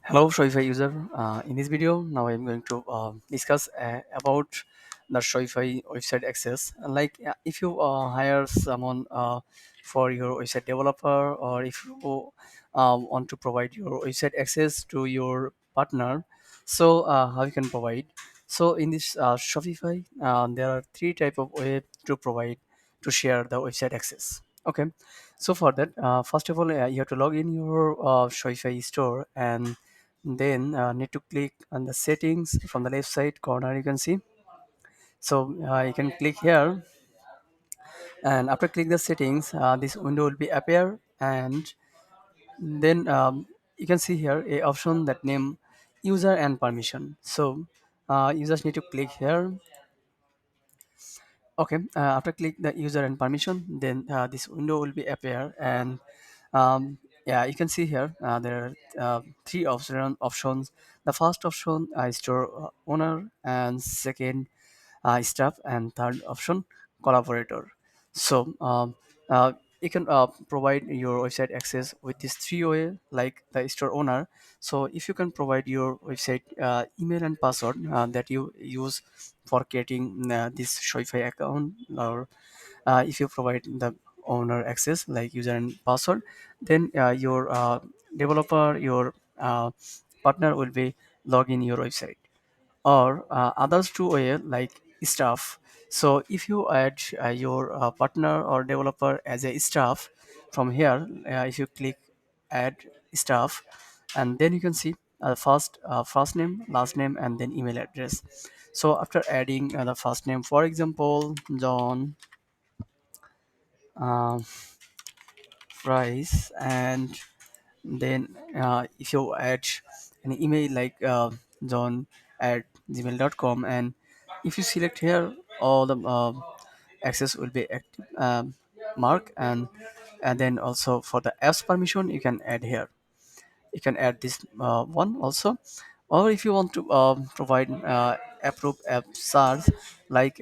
Hello, Shopify user. In this video, now I'm going to discuss about the Shopify website access. If you hire someone for your website developer, or if you want to provide your website access to your partner, so how you can provide? So in this Shopify, there are three type of way to provide to share the website access. Okay, so for that, first of all, you have to log in your Shopify store, and then need to click on the settings from the left side corner. You can see, so you can click here, and after click the settings, this window will be appear, and then you can see here a option that name user and permission. So you just need to click here. Okay, after click the user and permission, then this window will be appear, and yeah, you can see here there are three options. The first option is store owner, and second staff, and third option collaborator. So you can provide your website access with this three way, like the store owner. So if you can provide your website email and password that you use for creating this Shopify account, or if you provide the owner access like user and password, then your developer, your partner will be log in your website, or others to way like staff. So if you add your partner or developer as a staff from here, if you click add staff, and then you can see first name, last name, and then email address. So after adding the first name, for example, John uh, Price, and then if you add an email like john at gmail.com, and if you select here, all the access will be active, mark, and then also for the apps permission you can add here. You can add this one also, or if you want to provide approved app stars, like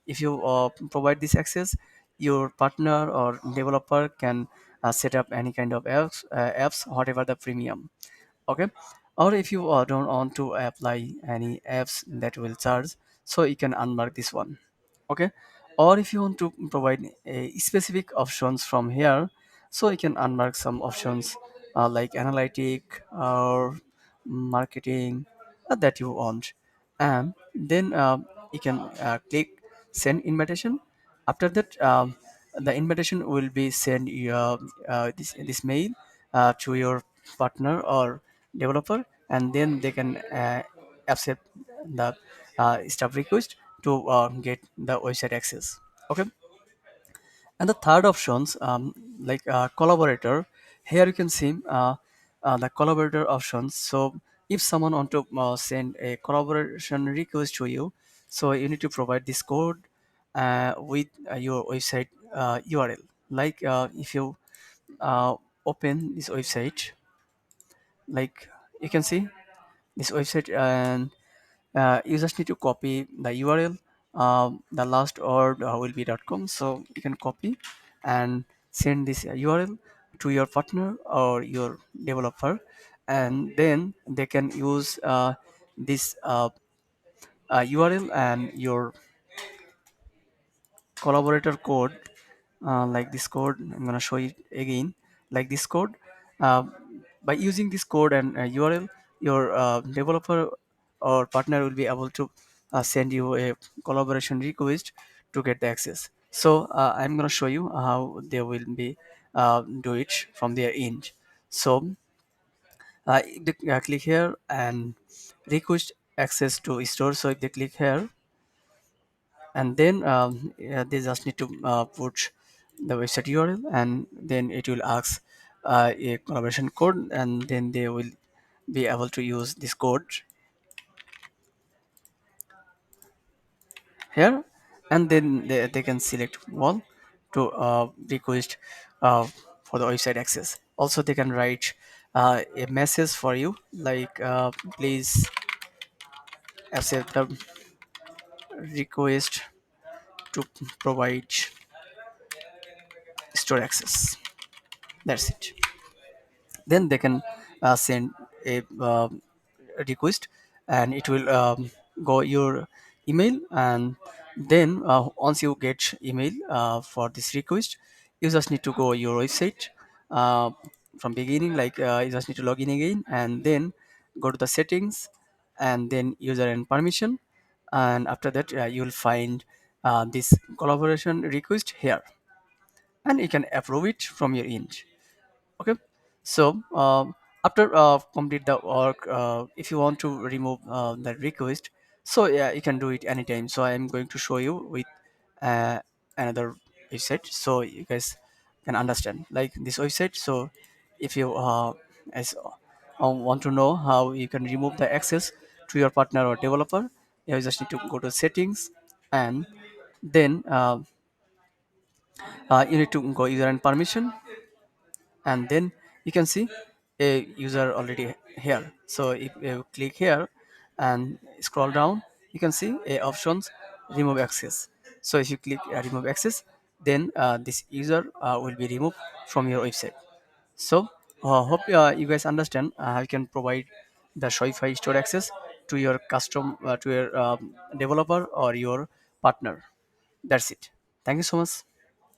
if you provide this access, your partner or developer can set up any kind of apps whatever the premium. Okay, or if you don't want to apply any apps that will charge, so you can unmark this one. Okay, or if you want to provide specific options from here, so you can unmark some options like analytic or marketing that you want, and then you can click send invitation. After that, the invitation will be sent this mail to your partner or developer, and then they can accept the staff request to get the website access. Okay, and the third options, like collaborator. Here you can see the collaborator options. So if someone want to send a collaboration request to you, so you need to provide this code with your website url. Like if you open this website, like you can see this website, and you just need to copy the url. The last word will be .com, so you can copy and send this url to your partner or your developer, and then they can use this url and your collaborator code, like this code. I'm gonna show it again, like this code. uh, by using this code and url, your developer or partner will be able to send you a collaboration request to get the access. So I'm gonna show you how they will be do it from their end. So click here and request access to store. So if they click here, and then they just need to put the website url, and then it will ask a collaboration code, and then they will be able to use this code here, and then they can select one to request uh, for the website access. Also they can write a message for you, like please accept the request to provide store access. That's it. Then they can send a request, and it will go your email. And then once you get email for this request, you just need to go your website uh, from beginning, like you just need to log in again, and then go to the settings, and then user and permission. And after that you will find this collaboration request here, and you can approve it from your end. Okay. So after complete the work, if you want to remove the request, so yeah, you can do it anytime. So I'm going to show you with uh, another website, so you guys can understand like this website. So if you as want to know how you can remove the access to your partner or developer, you just need to go to settings, and then you need to go user and permission, and then you can see a user already here. So if you click here and scroll down, you can see a options remove access. So if you click remove access, then this user will be removed from your website. So hope you guys understand how you can provide the Shopify store access to your custom to your developer or your partner. That's it. Thank you so much.